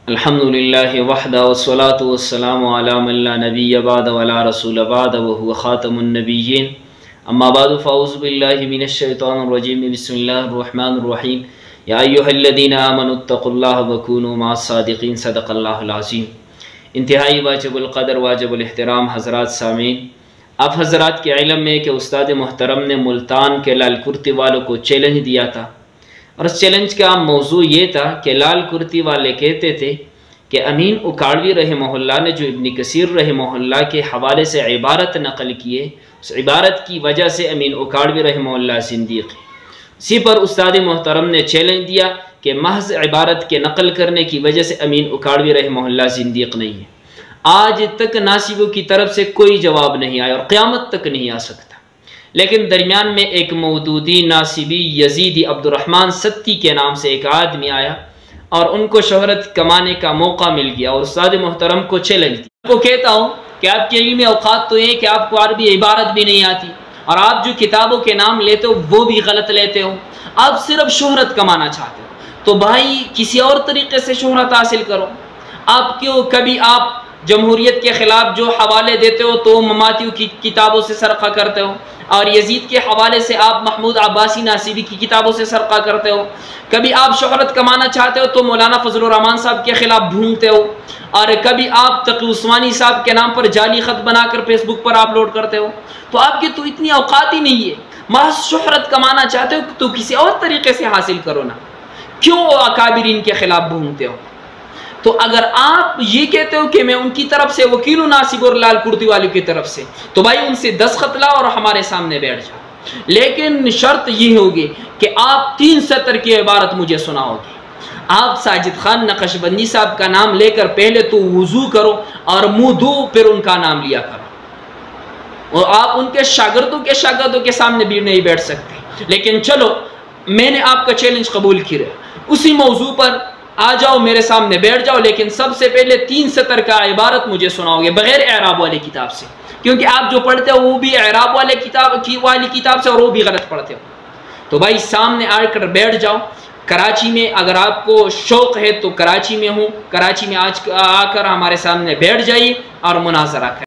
الحمدللہ وحدہ والصلاة والسلام علی من لا نبی بعد ولا رسول بعد وهو خاتم النبیین اما بعد فاعوذ باللہ من الشیطان الرجیم بسم اللہ الرحمن الرحیم یا ایہا الذین آمنوا اتقوا اللہ وکونوا مع الصادقین صدق اللہ العظیم۔ انتہائی واجب القدر واجب الاحترام حضرات سامعین، آپ حضرات کے علم میں کہ استاد محترم نے ملتان کے لال کرتی والوں کو چیلنج دیا تھا، اور اس چیلنج کا موضوع یہ تھا کہ لال کرتی والے کہتے تھے کہ امین اکاڑوی رحمہ اللہ نے جو ابن کثیر رحمہ اللہ کے حوالے سے عبارت نقل کیے، اس عبارت کی وجہ سے امین اکاڑوی رحمہ اللہ زندیق ہے۔ اسی پر استاد محترم نے چیلنج دیا کہ محض عبارت کے نقل کرنے کی وجہ سے امین اکاڑوی رحمہ اللہ زندیق نہیں ہے۔ آج تک ناصبوں کی طرف سے کوئی جواب نہیں آیا اور قیامت تک نہیں آ سکتا، لیکن درمیان میں ایک مودودی ناصبی یزیدی عبد الرحمن ستی کے نام سے ایک آدمی آیا اور ان کو شہرت کمانے کا موقع مل گیا، اور استاد محترم کو چیلنج دیا۔ میں کو کہتا ہوں کہ آپ کے علم اوقات تو یہ کہ آپ کو عربی عبارت بھی نہیں آتی، اور آپ جو کتابوں کے نام لیتے ہو وہ بھی غلط لیتے ہو، آپ صرف شہرت کمانا چاہتے ہو تو بھائی کسی اور طریقے سے شہرت حاصل کرو۔ آپ کیوں کبھی آپ جمہوریت کے خلاف جو حوالے دیتے ہو تو مماتیوں کی کتابوں سے سرقہ کرتے ہو، اور یزید کے حوالے سے آپ محمود عباسی ناصبی کی کتابوں سے سرقہ کرتے ہو۔ کبھی آپ شہرت کمانا چاہتے ہو تو مولانا فضل الرحمان صاحب کے خلاف ڈھونڈتے ہو، اور کبھی آپ تقی عثمانی صاحب کے نام پر جعلی خط بنا کر فیس بک پر اپلوڈ کرتے ہو۔ تو آپ کی تو اتنی اوقات ہی نہیں ہے، محض شہرت کمانا چاہتے ہو تو کسی اور طریقے سے حاصل کرو نا، کیوں اکابرین کے خلاف ڈھونڈتے ہو؟ تو اگر آپ یہ کہتے ہو کہ میں ان کی طرف سے وکیل و ناصب اور لال کرتی والوں کی طرف سے، تو بھائی ان سے دستخط لاؤ اور ہمارے سامنے بیٹھ جاؤ، لیکن شرط یہ ہوگی کہ آپ 3 سطر کی عبارت مجھے سناؤ گے۔ آپ ساجد خان نقشبندی صاحب کا نام لے کر پہلے تو وضو کرو اور منہ دھو، پھر ان کا نام لیا کرو، اور آپ ان کے شاگردوں کے سامنے بھی نہیں بیٹھ سکتے۔ لیکن چلو میں نے آپ کا چیلنج قبول کیا، اسی موضوع پر آ جاؤ، میرے سامنے بیٹھ جاؤ، لیکن سب سے پہلے 3 سطر کا عبارت مجھے سناؤ گے بغیر اعراب والی کتاب سے، کیونکہ آپ جو پڑھتے ہو وہ بھی اعراب والی کتاب سے اور وہ بھی غلط پڑھتے ہو۔ تو بھائی سامنے آ کر بیٹھ جاؤ۔ کراچی میں اگر آپ کو شوق ہے تو کراچی میں ہوں، کراچی میں آج آ کر ہمارے سامنے بیٹھ جائیے اور مناظرہ کریں۔